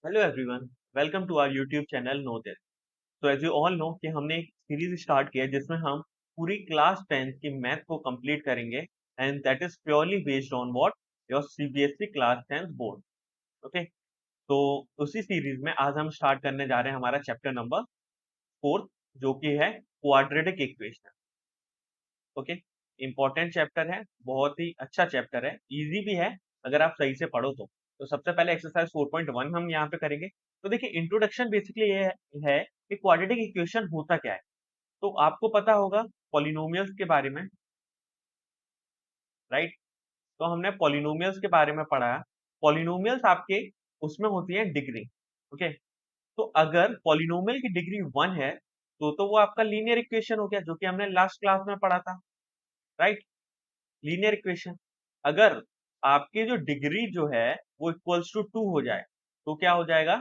Hello everyone, welcome to our YouTube channel know this. तो as you all know कि हमने एक series start किया है जिसमें हम पूरी क्लास 10th की मैथ को कंप्लीट करेंगे and that is purely based on what your CBSE class 10th board. Okay, तो उसी सीरीज में आज हम स्टार्ट करने जा रहे हैं हमारा चैप्टर नंबर 4 जो कि है quadratic equation. Okay, important chapter है, बहुत ही अच्छा चैप्टर है, इजी भी है अगर आप सही से पढ़ो तो सबसे पहले एक्सरसाइज 4.1 हम यहाँ पे करेंगे। तो देखिए, इंट्रोडक्शन बेसिकली ये है कि क्वाड्रेटिक इक्वेशन होता क्या है। तो आपको पता होगा पॉलिनोमियल्स के बारे में, राइट? तो हमने पॉलिनोमियल्स के बारे में पढ़ा। पॉलिनोमियल्स आपके उसमें होती है डिग्री। ओके, तो अगर पॉलिनोमियल की डिग्री 1 है तो वो आपका लीनियर इक्वेशन हो गया, जो कि हमने लास्ट क्लास में पढ़ा था, राइट? Linear equation. अगर आपकी जो डिग्री जो है वो इक्वल्स टू 2 हो जाए तो क्या हो जाएगा?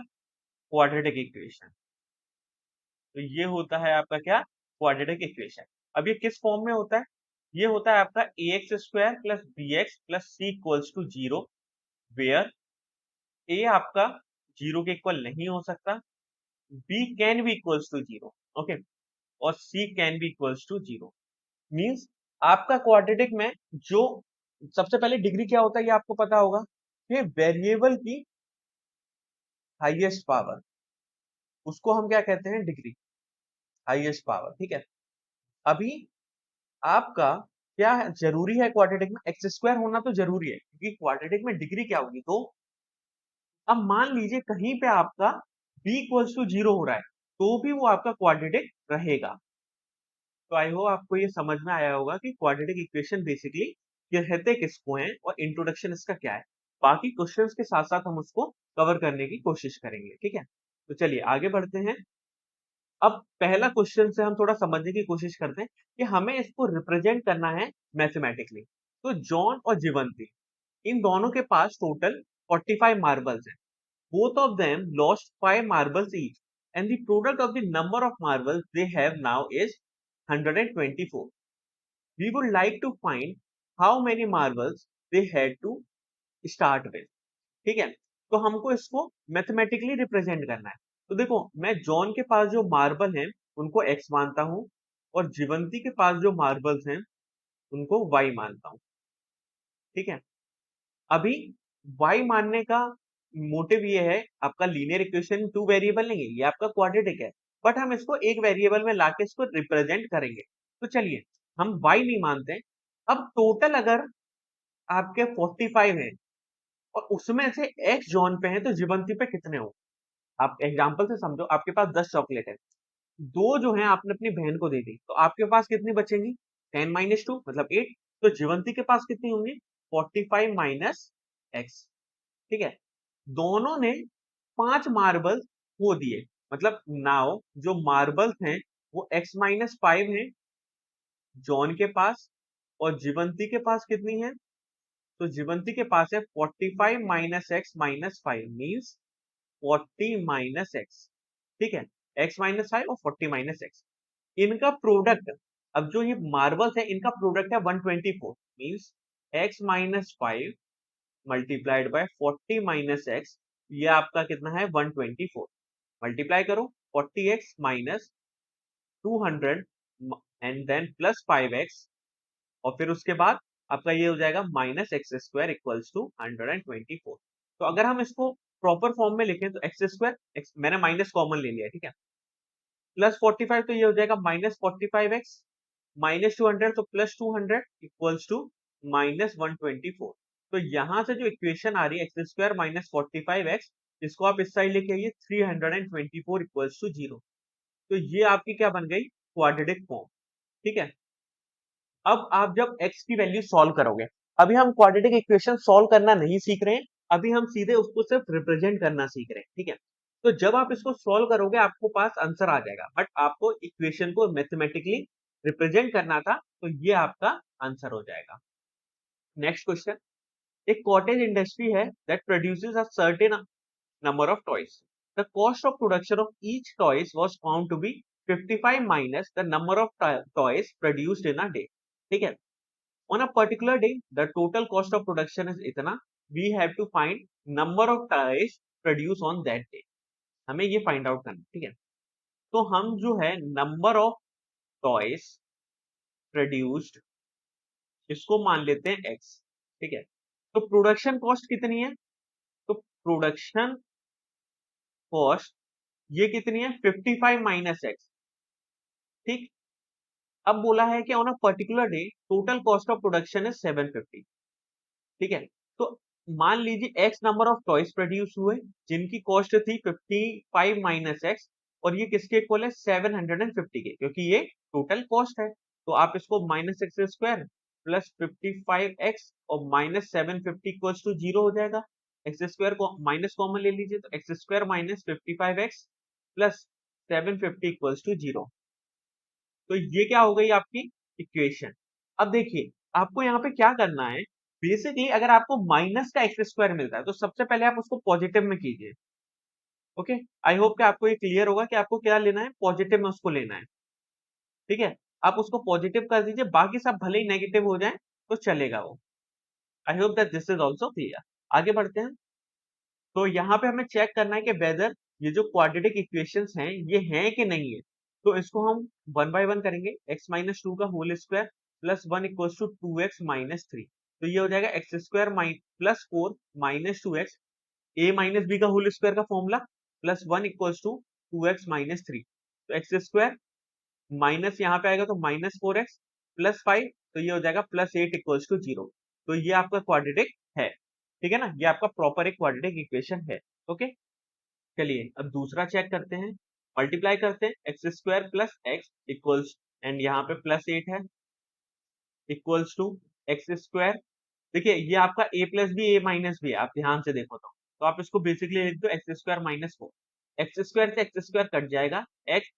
Quadratic equation. तो ये होता है आपका क्या? Quadratic equation. अब ये किस फॉर्म में होता है? ये होता है आपका ax square plus B x plus C equals to zero, where a आपका जीरो के इक्वल नहीं हो सकता, b can be equals to zero, okay, और c can be equals to zero. Means आपका क्वाड्रेटिक में जो सबसे पहले डिग्री क्या होता है ये आपको पता होगा कि वेरिएबल की हाईएस्ट पावर, उसको हम क्या कहते हैं? Degree, highest power. ठीक है, अभी आपका क्या जरूरी है क्वाड्रेटिक में? एक्स स्क्वायर होना तो जरूरी है, क्योंकि क्वाड्रेटिक में डिग्री क्या होगी। तो अब मान लीजिए कहीं पे आपका b इक्वल्स टू जीरो हो रहा है तो भी वो आपका क्वाड्रेटिक रहेगा। तो आई होप आपको ये समझ में आया होगा कि क्वाड्रेटिक इक्वेशन बेसिकली कहते किसको हैं और इंट्रोडक्शन इसका क्या है। बाकी क्वेश्चंस के साथ साथ हम उसको कवर करने की कोशिश करेंगे। ठीक है, तो चलिए आगे बढ़ते हैं। अब पहला क्वेश्चन से हम थोड़ा समझने की कोशिश करते हैं कि हमें इसको रिप्रेजेंट करना है मैथमेटिकली। तो जॉन और जीवंती, इन दोनों के पास टोटल 45 मार्बल्स हैं। Both of them lost 5 marbles each and the product of the number of marbles they have now is 124। We would like to find how many marbles they had to start with. ठीक है, तो हमको इसको mathematically represent करना है। तो देखो, मैं जॉन के पास जो मार्बल हैं उनको एक्स मानता हूं और जीवंती के पास जो मार्बल्स हैं उनको वाई मानता हूं। ठीक है, अभी वाई मानने का मोटिव ये है, आपका लीनियर इक्वेशन टू वेरिएबल नहीं है, ये आपका क्वाड्रेटिक है, बट हम इसको एक वेरिएबल में लाके इसको रिप्रेजेंट करेंगे। तो चलिए, हम वाई नहीं मानते। अब टोटल अगर आपके 45 है और उसमें से एक्स जॉन पे है तो जीवंती पे कितने हो? आप एग्जांपल से समझो, आपके पास 10 चॉकलेट है, दो जो है आपने अपनी बहन को दे दी, तो आपके पास कितनी बचेंगी? 10 माइनस 2 मतलब 8। तो जीवंती के पास कितनी होंगी? 45 माइनस एक्स। ठीक है, दोनों ने 5 मार्बल खो दिए, मतलब नाउ जो मार्बल्स हैं वो x माइनस 5 है जॉन के पास, और जीवंती के पास कितनी है? तो जीवंती के पास है 45 minus x minus 5 means 40 minus x. ठीक है, x माइनस 5 और 40 माइनस एक्स, इनका प्रोडक्ट, अब जो ये मार्बल्स है इनका प्रोडक्ट है 124 means x minus 5 multiplied by 40 minus x, ये आपका कितना है? 124। मल्टीप्लाई करो 40x minus 200 and then plus 5x, और फिर उसके बाद आपका ये हो जाएगा minus X square equals to 124। तो अगर हम इसको प्रॉपर फॉर्म में लिखें तो एक्स स्क्वायर, मैंने माइनस कॉमन ले लिया, ठीक है, प्लस 45 तो ये हो जाएगा माइनस 45x, माइनस 200 तो प्लस 200 इक्वल्स टू माइनस 124। तो यहां से जो इक्वेशन आ रही है एक्स स्क्वायर माइनस 45x, इसको आप इस साइड लेके आइए 324 इक्वल्स टू जीरो। तो ये आपकी क्या बन गई? Quadratic form. ठीक है, अब आप जब x की वैल्यू सॉल्व करोगे, अभी हम क्वाड्रेटिक इक्वेशन सॉल्व करना नहीं सीख रहे हैं, अभी हम सीधे उसको सिर्फ रिप्रेजेंट करना सीख रहे हैं। ठीक है, तो जब आप इसको सॉल्व करोगे आपको पास आंसर आ जाएगा, बट आपको इक्वेशन को मैथमेटिकली रिप्रेजेंट करना था, तो ये आपका आंसर हो जाएगा। नेक्स्ट क्वेश्चन, एक कॉटेज इंडस्ट्री है that produces a certain number of toys. The cost of production of each toys was found to be 55 minus the number of toys produced in a day. ठीक है, on a particular day the total cost of production is इतना, we have to find number of toys produce on that day, हमें ये find out करना, ठीक है। तो हम जो है नंबर ऑफ टॉयज प्रोड्यूस्ड, इसको मान लेते हैं एक्स, ठीक है। तो प्रोडक्शन कॉस्ट कितनी है, तो प्रोडक्शन कॉस्ट ये कितनी है 55 माइनस एक्स, ठीक। अब बोला है कि on a particular day total cost of production is 750, ठीक है। तो मान लीजिए x number of toys produce हुए जिनकी कॉस्ट थी 55 माइनस एक्स, और ये किसके इक्वल है 750 के, क्योंकि ये टोटल कॉस्ट है। तो आप इसको minus X square plus 55x और माइनस 750 इक्वल्स टू 0 हो जाएगा। एक्स स्क्वायर को माइनस कॉमन ले लीजिए, तो x square minus 55x plus 750 equals to 0। तो ये क्या हो गई आपकी इक्वेशन। अब देखिए आपको यहाँ पे क्या करना है, बेसिकली अगर आपको माइनस का एक्स स्क्वायर मिलता है तो सबसे पहले आप उसको पॉजिटिव में कीजिए। ओके, आई होप कि आपको ये क्लियर होगा कि आपको क्या लेना है, पॉजिटिव में उसको लेना है, ठीक है। आप उसको पॉजिटिव कर दीजिए, बाकी सब भले ही नेगेटिव हो जाए तो चलेगा वो। I hope that this is also clear. आगे बढ़ते हैं। तो यहाँ पे हमें चेक करना है कि वेदर ये जो क्वाड्रेटिक इक्वेशंस हैं ये हैं कि नहीं है। तो इसको हम वन बाय वन करेंगे। x माइनस टू का whole square plus one equals to 2x minus three, तो ये हो जाएगा X square plus four minus two X, A minus B का होल स्क्वायर का formula plus one equals to 2x minus three. तो x square minus यहाँ पे आएगा तो minus four X plus five, तो ये हो जाएगा plus eight equals to zero. तो ये आपका क्वाड्रेटिक है, ठीक है ना, ये आपका प्रॉपर एक क्वाड्रेटिक इक्वेशन है। ओके, चलिए अब दूसरा चेक करते हैं। मल्टीप्लाई करते हैं, x square plus x equals, and यहाँ पे प्लस एट है, इक्वल्स टू एक्स स्क्वायर। देखिए ये आपका ए प्लस बी ए माइनस बी है, आप ध्यान से देखो तो आप इसको बेसिकली लिख दो X square minus four. X square से एक्स स्क्वायर कट जाएगा, X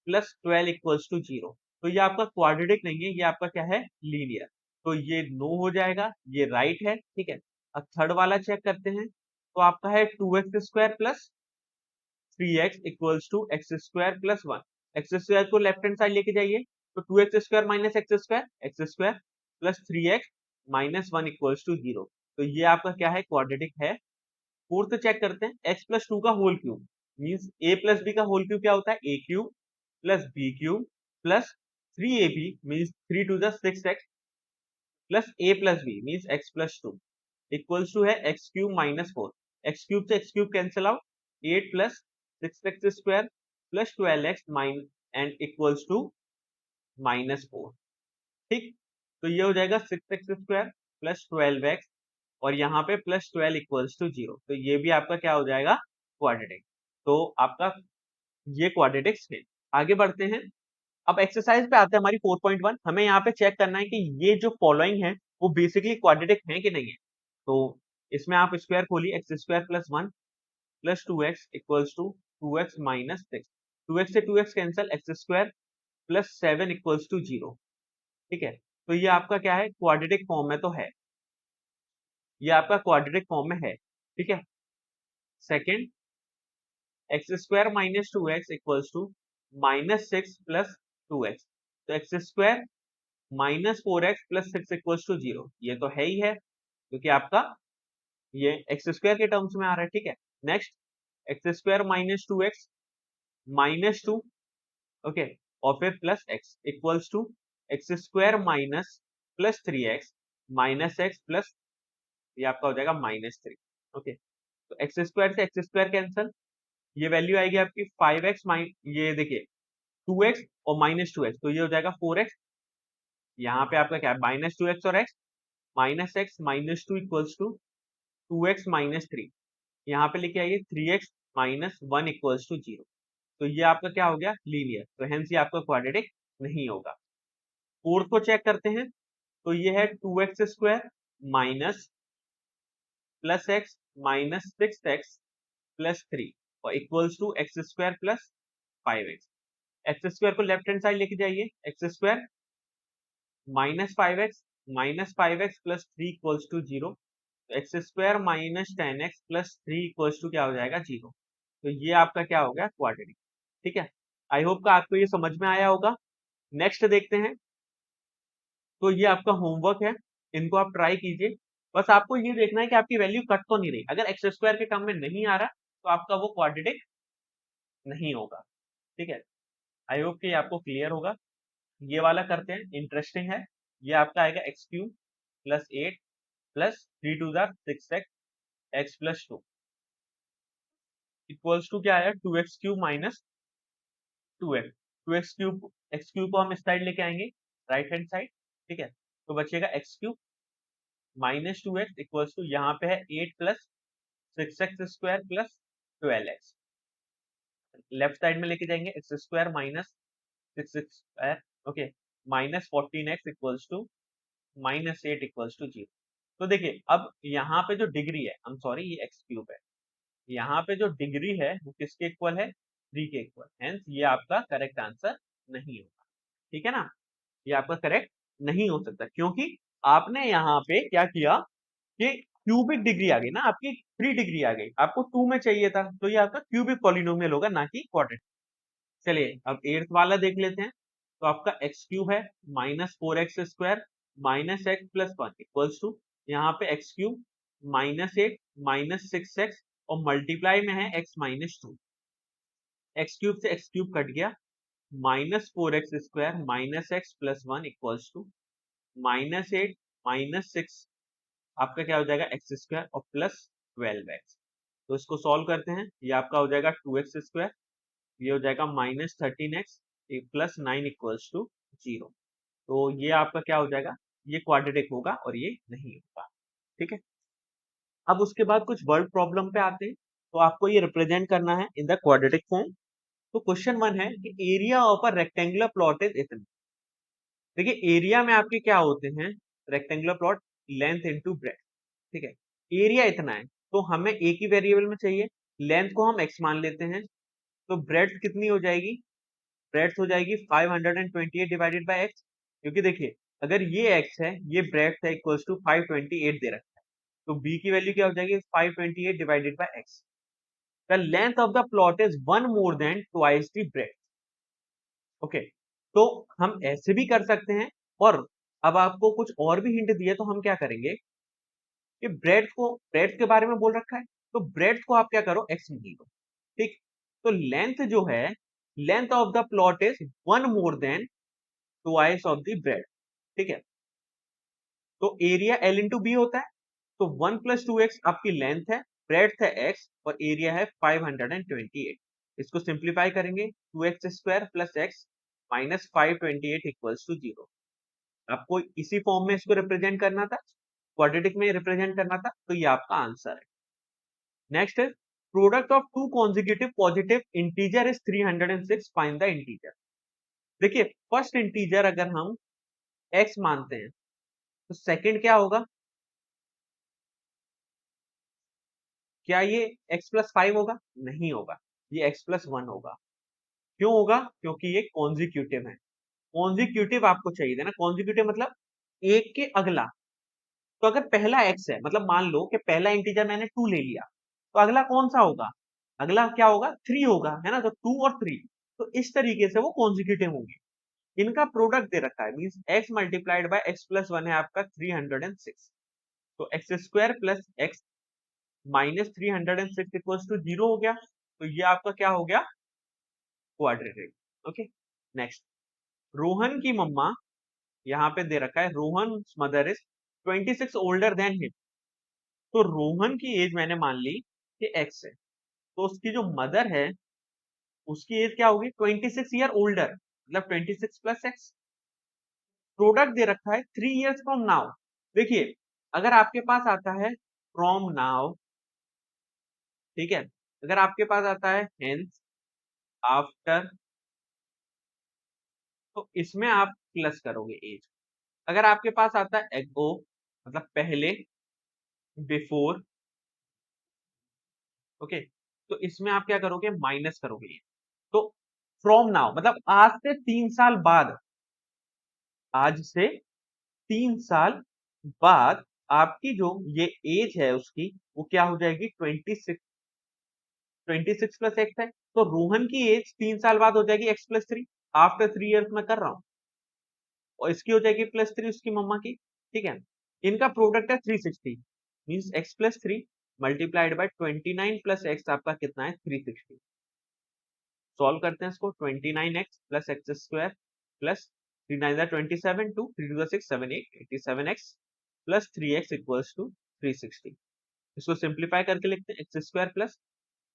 plus 12 equals to zero. तो ये आपका क्वाड्रेटिक नहीं है, ये आपका क्या है, लीनियर। तो ये नो हो जाएगा, ये राइट है, ठीक है। अब थर्ड वाला चेक करते हैं। तो आपका है two x square plus three X equals to x square plus one. X square को लेफ्ट हैंड साइड लेके जाइए, तो two x square minus X square plus three x minus one equals to zero. तो ये आपका क्या है, quadratic है। फोर्थ चेक करते हैं, एक्स प्लस टू का whole cube means A plus B का होल क्यूब क्या होता है, A cube plus B cube plus three A B means three to the six X plus A plus B means X plus two equals to है X cube minus four. X cube से X cube cancel out, eight plus six X square plus twelve X mine and equals to minus four, ठीक। तो ये हो जाएगा six X square plus twelve X, और यहाँ पे plus twelve equals to zero. तो ये भी आपका क्या हो जाएगा, क्वाड्रेटिक। तो आपका ये क्वाड्रेटिक्स है। आगे बढ़ते हैं। अब एक्सरसाइज पे आते हैं हमारी 4.1। हमें यहाँ पे चेक करना है कि ये जो फॉलोइंग है वो बेसिकली क्वाड्रेटिक है कि नहीं है। तो इसमें आप स्क्वायर खोलिए, X square plus one plus two X equals to two x minus six, two X से two X cancel, X square plus seven equals to zero, ठीक है। तो ये आपका क्या है, क्वाड्रेटिक फॉर्म में तो है, ये आपका क्वाड्रेटिक फॉर्म में है, ठीक है। Second, X square minus two X equals to minus six plus two x, तो x square minus four X plus six equals to zero, ये तो है ही है क्योंकि आपका ये एक्स स्क्वायर के टर्म्स में आ रहा है, ठीक है। Next, x square minus two x minus two, okay, और फिर plus x equals to x square minus plus three x minus x plus, ये आपका हो जाएगा माइनस थ्री, ओके। तो एक्स स्क्वायर से एक्स स्क्वायर कैंसल, ये वैल्यू आएगी आपकी फाइव एक्स ये देखिए टू एक्स और माइनस टू एक्स, तो ये हो जाएगा फोर एक्स। यहाँ पे आपका क्या है, माइनस टू एक्स और x minus two equals to two x minus three, यहाँ पे लेके आइए three x minus one equals to zero. तो ये आपका क्या हो गया, लीनियर। तो हेंस ये आपका क्वाड्रेटिक नहीं होगा। फोर्थ को चेक करते हैं। तो ये है two x square minus plus X minus six X plus three और equals to x square plus five X. X square को लेफ्ट हैंड साइड लेके जाइए, X square minus five X plus three equals to zero, तो x square minus ten X plus three equals to क्या हो जाएगा, zero. तो ये आपका क्या हो गया, क्वाड्रेटिक, ठीक है। आई होप का आपको ये समझ में आया होगा। नेक्स्ट देखते हैं। तो ये आपका होमवर्क है, इनको आप ट्राई कीजिए। बस आपको ये देखना है कि आपकी वैल्यू कट तो नहीं रही। अगर एक्स स्क्वायर के टर्म में नहीं आ रहा तो आपका वो क्वाड्रेटिक नहीं होगा। ठीक है, आई होप कि आपको क्लियर होगा। ये वाला करते हैं, इंटरेस्टिंग है। ये आपका आएगा x cube plus 8 plus 3 to the 6x x plus 2 equals to क्या आया, 2x³ minus 2x। 2x³ x³ को हम इस साइड लेके आएंगे, राइट हैंड साइड। ठीक है, तो बचेगा x³ minus 2x equals to यहाँ पे है 8 plus 6x² plus 12x। Left side में लेके जाएंगे x² minus 6x², okay, minus 14x equals to minus 8 equals to 0। तो देखिए अब यहाँ पे जो डिग्री है, आई एम सॉरी ये x³ है, यहाँ पे जो डिग्री है वो किसके इक्वल है, 3 के इक्वल। हेंस ये आपका करेक्ट आंसर नहीं होगा। ठीक है ना, ये आपका करेक्ट नहीं हो सकता, क्योंकि आपने यहाँ पे क्या किया कि क्यूबिक डिग्री आ गई ना, आपकी 3 डिग्री आ गई, आपको 2 में चाहिए था, तो ये आपका क्यूबिक पॉलिनोमियल होगा, ना कि क्वाड्रेटिक। चलिए अब 8th वाला देख लेते हैं। तो आपका x³ है minus 4x² minus x plus 1 equals to यहाँ पे x³ माइनस 8 माइनस 6x और मल्टीप्लाई में है x माइनस 2। x³ से x³ कट गया, minus 4x² minus x plus 1 equals to minus 8 minus 6, आपका क्या हो जाएगा x² और प्लस 12x। तो इसको सॉल्व करते हैं, ये आपका हो जाएगा 2x², ये हो जाएगा minus 13x plus 9 equals to 0। तो ये आपका क्या हो जाएगा, ये क्वाड्रेटिक होगा और ये नहीं होगा। ठीक है, अब उसके बाद कुछ वर्ड प्रॉब्लम पे आते हैं। तो आपको ये रिप्रेजेंट करना है इन द क्वाड्रेटिक फॉर्म। तो क्वेश्चन 1 है कि area of a rectangular plot is इतना। देखिए एरिया में आपके क्या होते हैं, rectangular plot length into breadth. ठीक है, एरिया इतना है तो हमें एक ही वेरिएबल में चाहिए, लेंथ को हम x मान लेते हैं, तो ब्रेड्थ कितनी हो जाएगी, ब्रेड्थ हो जाएगी 528 डिवाइडेड बाय x। क्योंकि देखिए अगर ये x है, ये ब्रेड्थ है इक्वल्स टू 528 दे रखा है, तो b की वैल्यू क्या हो जाएगी 528 divided by x। The length of the plot is one more than twice the breadth. Okay, तो हम ऐसे भी कर सकते हैं, और अब आपको कुछ और भी हिंट दिए तो हम क्या करेंगे कि ब्रेड्थ के बारे में बोल रखा है, तो ब्रेड्थ को आप क्या करो x मान लो। ठीक, तो लेंथ जो है, length of the plot is one more than twice of the bread. ठीक है, तो एरिया L इंटू बी होता है, तो 1 प्लस 2x आपकी लेंथ है, ब्रेड्थ है x और एरिया है 528। इसको सिंप्लीफाई करेंगे, 2x² plus x minus 528 equals to 0। आपको इसी फॉर्म में इसको रिप्रेजेंट करना था, क्वाड्रेटिक में रिप्रेजेंट करना था, तो ये आपका आंसर है। नेक्स्ट है product of two consecutive positive integer is 306, find the integer. देखिए फर्स्ट इंटीजर अगर हम x मानते हैं, तो सेकंड क्या होगा, क्या ये x प्लस 5 होगा, नहीं होगा, ये x प्लस 1 होगा। क्यों होगा, क्योंकि ये कॉन्जिक्यूटिव है। कॉन्जिक्यूटिव आपको चाहिए था ना, कॉन्जिक्यूटिव मतलब एक के अगला। तो अगर पहला x है, मतलब मान लो कि पहला इंटीजर मैंने 2 ले लिया, तो अगला कौन सा होगा, अगला क्या होगा 3 होगा, है ना, तो 2 और 3, तो इस तरीके से वो कॉन्जिक्यूटिव होंगे। इनका प्रोडक्ट दे रखा है, means x multiplied by x plus 1 है आपका 306, तो x² plus x minus 306 equals to 0 हो गया, तो ये आपका क्या हो गया, क्वाड्रेटिक। ओके, नेक्स्ट, रोहन की मम्मा, यहाँ पे दे रखा है Rohan mother is 26 older than him. तो रोहन की एज मैंने मान ली कि x है, तो उसकी जो मदर है उसकी एज क्या होगी 26 ईयर ओल्डर, मतलब 26 प्लस x। प्रोडक्ट दे रखा है 3 इयर्स फ्रॉम नाउ। देखिए अगर आपके पास आता है फ्रॉम नाउ, ठीक है, अगर आपके पास आता है हेंस, आफ्टर, तो इसमें आप प्लस करोगे एज। अगर आपके पास आता है एगो, मतलब पहले, बिफोर, ओके, तो इसमें आप क्या करोगे माइनस करोगे। तो फ्रॉम नाउ मतलब आज से 3 साल बाद, आज से 3 साल बाद आपकी जो ये एज है उसकी, वो क्या हो जाएगी 26, 26 प्लस एक्स है, तो रोहन की एज 3 साल बाद हो जाएगी x प्लस 3, आफ्टर 3 इयर्स में कर रहा हूं, और इसकी हो जाएगी प्लस 3 उसकी मम्मा की। ठीक है, इनका प्रोडक्ट है 360, means x plus 3 multiplied bye 29 plus x आपका कितना है 360। सॉल्व करते हैं इसको 29x plus x square plus 3 9 27 2 3 2 6 7 8 87x plus 3x equals to 360। इसको सिंप्लीफाई करके लिखते हैं एक्स स्क्वायर प्लस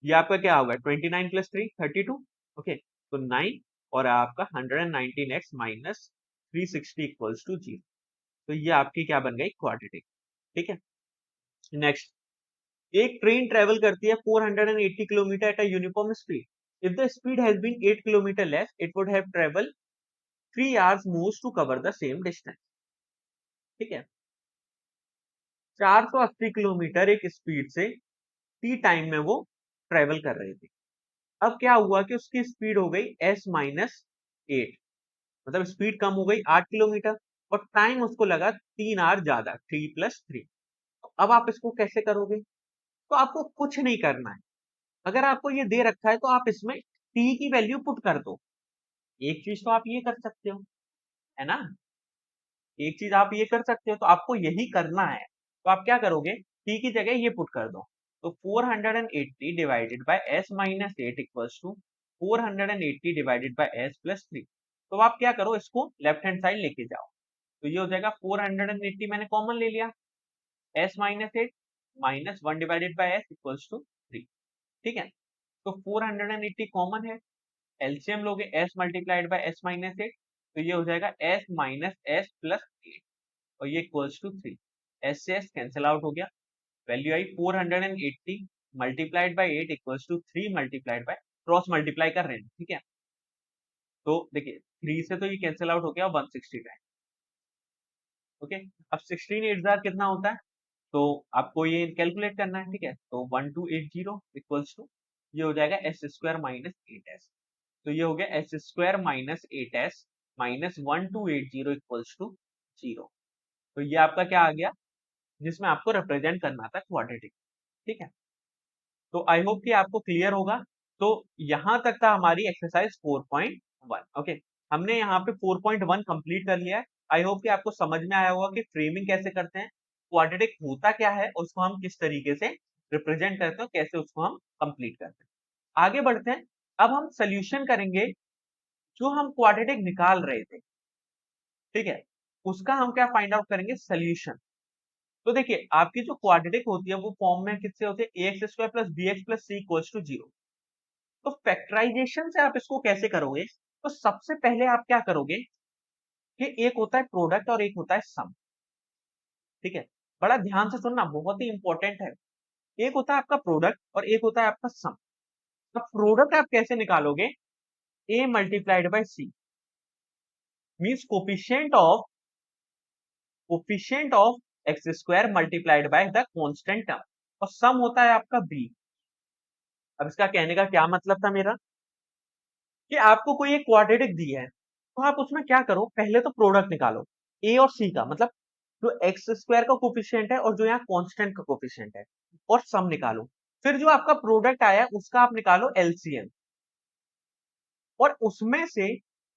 ये आपका क्या होगा 29 प्लस 3 32 ओके तो 9 और आपका 119x माइनस 360 इक्वल्स टू 0। तो ये आपकी क्या बन गई क्वाड्रेटिक। ठीक है नेक्स्ट एक ट्रेन ट्रेवल करती है 480 kilometre at a uniform speed. If the speed has been 8 kilometre less it would have travel 3 hours moves to cover the same distance. ठीक है 480 किलोमीटर एक स्पीड से टी टाइम में वो ट्रेवल कर रहे थे। अब क्या हुआ कि उसकी स्पीड हो गई s माइनस 8 मतलब स्पीड कम हो गई 8 किलोमीटर और टाइम उसको लगा 3 आवर ज्यादा 3 प्लस 3। अब आप इसको कैसे करोगे? तो आपको कुछ नहीं करना है। अगर आपको ये दे रखा है तो आप इसमें t की वैल्यू पुट कर दो। एक चीज तो आप ये कर सकते हो है ना, एक चीज आप ये कर सकते हो तो आपको यही करना है। तो आप क्या करोगे t की जगह ये पुट कर दो। तो 480 divided by s minus 8 equals to 480 divided by s plus 3। तो आप क्या करो इसको लेफ्ट हैंड साइड लेके जाओ। तो ये हो जाएगा 480 मैंने कॉमन ले लिया s minus 8 minus 1 divided by s equals to 3। ठीक है तो 480 कॉमन है एलसीएम लोगे s multiplied by s minus 8 तो ये हो जाएगा s माइनस s प्लस 8 और ये इक्वल्स टू 3। s से s कैंसिल आउट हो गया वैल्यू आई 480 multiplied by 8 equals to 3 multiplied by cross multiply कर रहे हैं ठीक है। तो देखिए 3 से तो ये कैंसिल आउट हो गया 160 टाइम। ओके अब 16 8 जार कितना होता है तो आपको ये कैलकुलेट करना है। ठीक है तो 1280 इक्वल्स टू ये हो जाएगा एस स्क्वायर माइनस 8s। तो ये हो गया s square minus 8s minus 1280 equals to 0। तो ये आपका क्या आ गया जिसमें आपको रिप्रेजेंट करना था क्वाड्रेटिक। ठीक है तो आई होप कि आपको क्लियर होगा। तो यहां तक था हमारी एक्सरसाइज 4.1। ओके हमने यहाँ पे 4.1 कंप्लीट कर लिया है। आई होप कि आपको समझ में आया होगा कि फ्रेमिंग कैसे करते हैं, क्वाड्रेटिक होता क्या है, उसको हम किस तरीके से रिप्रेजेंट करते हैं, कैसे उसको हम कंप्लीट करते हैं। आगे बढ़ते हैं। अब हम सोल्यूशन करेंगे जो हम क्वाड्रेटिक निकाल रहे थे। ठीक है उसका हम क्या फाइंड आउट करेंगे सोल्यूशन। तो देखिए आपकी जो क्वाड्रेटिक होती है वो फॉर्म में किससे होते हैं ax square plus B x plus C equals to 0। तो फैक्टराइजेशन से आप इसको कैसे करोगे? तो सबसे पहले आप क्या करोगे कि एक होता है प्रोडक्ट और एक होता है सम। ठीक है बड़ा ध्यान से सुनना बहुत ही इंपॉर्टेंट है। एक होता है आपका प्रोडक्ट और एक होता है आपका सम। तो प्रोडक्ट आप कैसे निकालोगे a multiplied by c means coefficient of x square multiplied by the constant term और सम होता है आपका b। अब इसका कहने का क्या मतलब था मेरा कि आपको कोई एक क्वाड्रेटिक दी है तो आप उसमें क्या करो पहले तो प्रोडक्ट निकालो ए और सी का मतलब जो एक्स स्क्वायर का कोफिशिएंट है और जो यहाँ कांस्टेंट का कोफिशिएंट है और सम निकालो। फिर जो आपका प्रोडक्ट आया उसका आप निकालो एलसीएम और उसमें से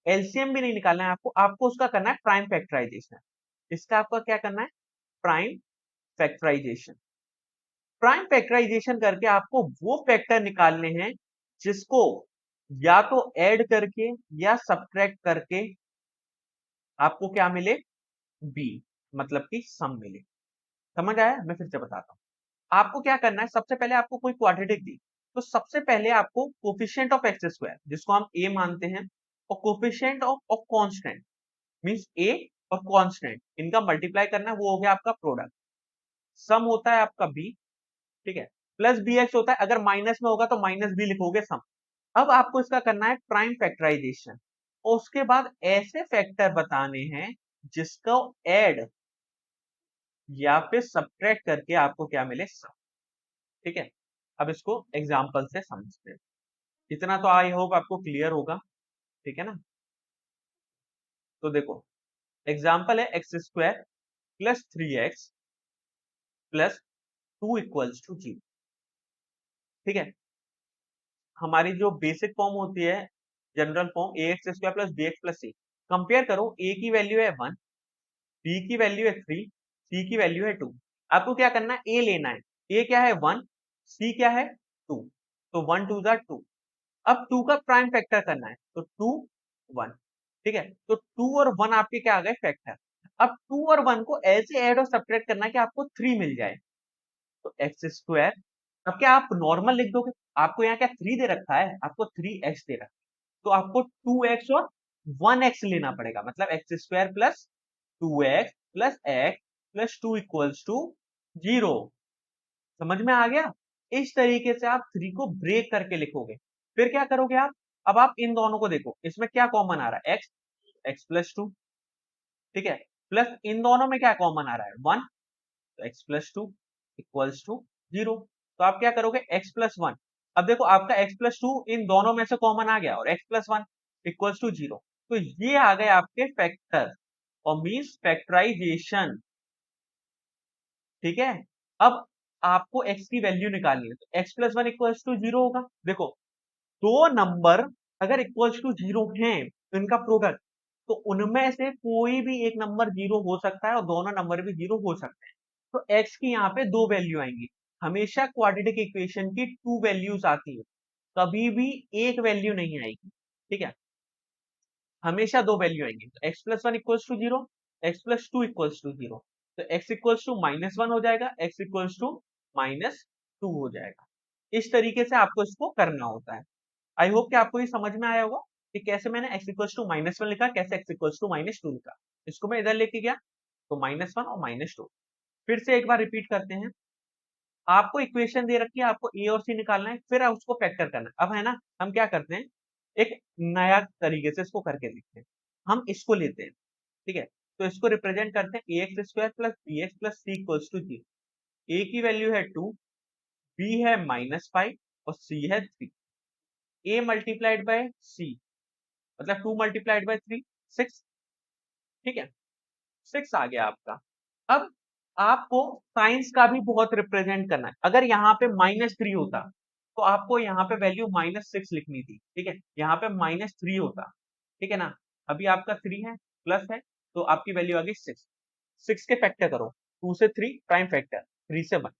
एलसीएम भी नहीं निकालना है आपको, आपको उसका करना है प्राइम फैक्टराइजेशन। इसका आपका क्या करना है प्राइम फैक्टराइजेशन। प्राइम फैक्टराइजेशन करके आपको वो फैक्टर निकालने हैं जिसको या तो ऐड करके या सब्ट्रैक्ट करके आपको क्या मिले बी मतलब कि सम मिले। समझ आया? मैं फिर से बताता हूँ। आपको क्या करना है सबसे पहले आपको कोई क्वाड्रेटिक दी तो सबसे पहले आपको कोफिशिएंट ऑफ एक्स स्क्वायर जिसको हम ए मानते हैं और कोफिशिएंट ऑफ कांस्टेंट मींस ए और कांस्टेंट इनका मल्टीप्लाई करना है वो हो गया आपका प्रोडक्ट। सम होता है आपका बी। ठीक है प्लस बी एक्स होता है अगर माइनस में होगा तो माइनस बी लिखोगे सम। अब आपको इसका करना है प्राइम फैक्टराइजेशन और उसके बाद ऐसे फैक्टर बताने हैं जिसको ऐड या फिर सब्ट्रैक्ट करके आपको क्या मिले सम। ठीक है अब इसको एग्जांपल से समझते हैं। इतना तो आई होप आपको क्लियर होगा। ठीक है ना तो देखो एग्जांपल है X square plus 3x plus 2 equals to 0। ठीक है हमारी जो बेसिक फॉर्म होती है general form A X square plus B x plus C. Compare करो ए की वैल्यू है 1 बी की वैल्यू है 3 सी की वैल्यू है 2। आपको क्या करना है ए लेना है ए क्या है 1, सी क्या है 2, तो 1 2 जा 2। अब 2 का प्राइम फैक्टर करना है तो 2 1, ठीक है, तो 2 और 1 आपके क्या आ गए फैक्टर। अब 2 और 1 को ऐसे ऐड और सब्ट्रैक्ट करना है कि आपको 3 मिल जाए, तो एक्स स्क्वायर। अब क्या आप नॉर्मल लिख दोगे, आपको यहाँ क्या 3 दे रखा है, आपको 3x दे रखा है, तो आपको 2x और 1x लेना पड़ेगा, मतलब x square plus 2x plus x plus 2 equals to 0। समझ में आ गया। इस तरीके से आप 3 को ब्रेक करके लिखोगे। फिर क्या करोगे आप, अब आप इन दोनों को देखो, इसमें क्या कॉमन आ रहा है x, x प्लस 2, ठीक है, प्लस इन दोनों में क्या कॉमन आ रहा है 1, तो x प्लस 2 इक्वल्स टू 0। तो आप क्या करोगे x प्लस 1, अब देखो आपका x प्लस 2 इन दोनों में से कॉमन आ गया और x प्लस 1 इक्वल्स टू 0, तो ये आ गए आपके फैक्टर और मीन्स फैक्टराइजेशन, ठीक है। अब आपको x की वैल्यू निकालनी है, तो x प्लस 1 इक्वल्स टू 0 होगा। देखो दो नंबर अगर इक्वल्स टू 0 हैं तो इनका प्रोडक्ट, तो उनमें से कोई भी एक नंबर 0 हो सकता है और दोनों नंबर भी 0 हो सकते हैं, तो x की यहाँ पे दो वैल्यू आएंगी। हमेशा क्वाड्रेटिक इक्वेशन की 2 वैल्यूज आती है, कभी भी एक वैल्यू नहीं आएगी, ठीक है, हमेशा दो वैल्यू आएंगी। तो x plus 1 equals to 0, x plus 2 equals to 0, तो x इक्वल्स टू -1 हो जाएगा, x इक्वल्स टू -2 हो जाएगा। इस तरीके से आपको इसको करना होता है। आई होप कि आपको ये समझ में आया होगा कि कैसे मैंने x इक्वल्स टू -1 लिखा, कैसे x इक्वल्स टू -2 लिखा। इसको मैं इधर लेके गया तो -1 और -2। फिर से एक बार रिपीट करते हैं। आपको इक्वेशन दे रखी है, आपको ए और सी निकालना है, फिर उसको फैक्टर करना है। अब है ना, हम क्या करते हैं, एक नया तरीके से इसको करके देखते हैं। हम इसको लेते हैं, ठीक है, तो इसको रिप्रेजेंट करते हैं A X square plus B x plus C equals to 0। A की वैल्यू है 2, बी है -5 और सी है 3। ए मल्टीप्लाइड बाय सी मतलब 2 मल्टीप्लाइड बाय 3 6, ठीक है, 6 आ गया आपका। अब आपको साइंस का भी बहुत रिप्रेजेंट करना है। अगर यहाँ पे -3 होता तो आपको यहाँ पे वैल्यू -6 लिखनी थी, ठीक है, यहाँ पे -3 होता, ठीक है ना। अभी आपका 3 है प्लस है, तो आपकी वैल्यू आ गई 6। 6 के फैक्टर करो, 2 से 3 प्राइम फैक्टर, 3 से 1।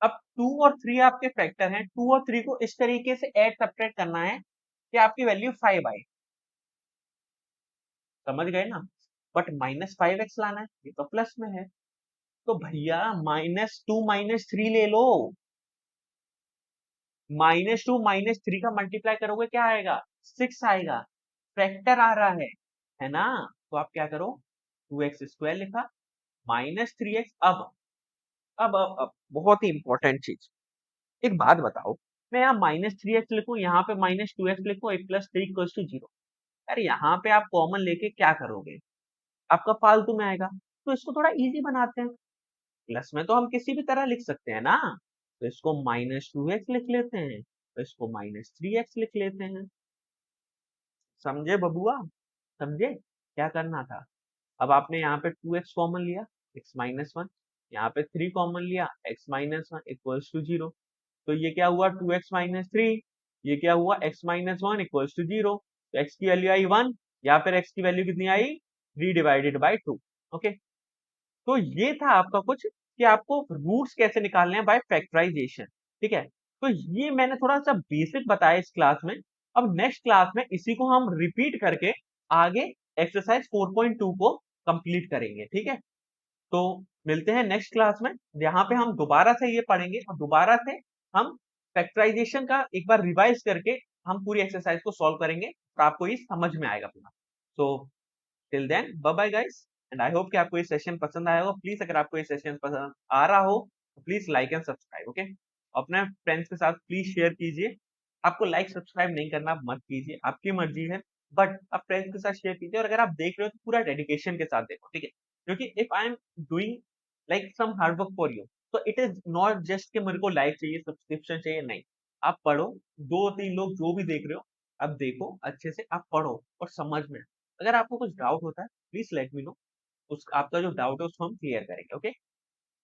अब 2 और 3 आपके फैक्टर हैं, 2 और 3 को इस तरीके से ऐड सब्ट्रैक्ट करना है कि आपकी वैल्यू 5 आए। समझ गए ना। बट -5x लाना है, ये तो प्लस में है, तो भैया -2 -3 ले लो। -2 -3 का मल्टीप्लाई करोगे क्या आएगा 6 आएगा, फैक्टर आ रहा है ना। तो आप क्या करो, 2x स्क्वायर लिखा -3x। अब बहुत ही इंपॉर्टेंट चीज, एक बात बताओ, मैं यहाँ -3x लिखूं, यहाँ पे -2x लिखूं, 8 + 3 = 0, अरे यहाँ पे आप कॉमन लेके क्या करोगे, आपका फालतू में आएगा। तो इसको थोड़ा इजी बनाते हैं, प्लस में तो हम किसी भी तरह लिख सकते हैं ना, तो इसको -2x लिख लेते हैं, तो इसको -3x लिख लेते हैं। समझे बबुआ, समझे क्या करना था। अब आपने यहाँ पे 2x कॉमन लिया, x-1, यहाँ पे 3 कॉमन लिया, x-1 इक्वल्स टू 0। तो ये क्या हुआ 2x-3, ये क्या हुआ x-1 इक्वल्स टू 0। तो x की वैल्यू आई 1, या फिर x की वैल्यू कितनी आई 3/2। ओके, तो ये था आपका कुछ कि आपको रूट्स कैसे निकालने हैं बाय फैक्टराइजेशन, ठीक है। तो ये मैंने थोड़ा सा बेसिक बताया इस क्लास में। अब नेक्स्ट क्लास में इसी को हम रिपीट करके आगे एक्सरसाइज 4.2 को कंप्लीट करेंगे, ठीक है। तो मिलते हैं नेक्स्ट क्लास में, जहां पे हम दोबारा से ये पढ़ेंगे और दोबारा से हम फैक्टराइजेशन का एक बार रिवाइज करके हम पूरी एक्सरसाइज को सॉल्व करेंगे, तो आपको ये समझ में आएगा पूरा। तो till then bye bye guys, and I hope कि आपको ये सेशन पसंद आया हो। प्लीज अगर आपको ये सेशन पसंद आ रहा हो तो please like and subscribe, okay. अपने फ्रेंड्स के साथ प्लीज शेयर कीजिए। आपको लाइक सब्सक्राइब नहीं करना आप मत कीजिए, आपकी मर्जी है, बट आप फ्रेंड्स के साथ शेयर कीजिए। और अगर आप देख रहे हो तो पूरा डेडिकेशन के साथ देखो, ठीक है, क्योंकि if I am doing like some hard work for you, तो इट इज नॉट जस्ट कि मेरे को लाइक चाहिए सब्सक्रिप्शन चाहिए, नहीं। आप पढ़ो, 2-3 लोग जो भी देख रहे हो, आप देखो अच्छे से, आप पढ़ो और समझ में। अगर आपको कुछ डाउट होता है प्लीज लेट मी नो, उस आपका जो डाउट है उसको हम क्लियर करेंगे, ओके।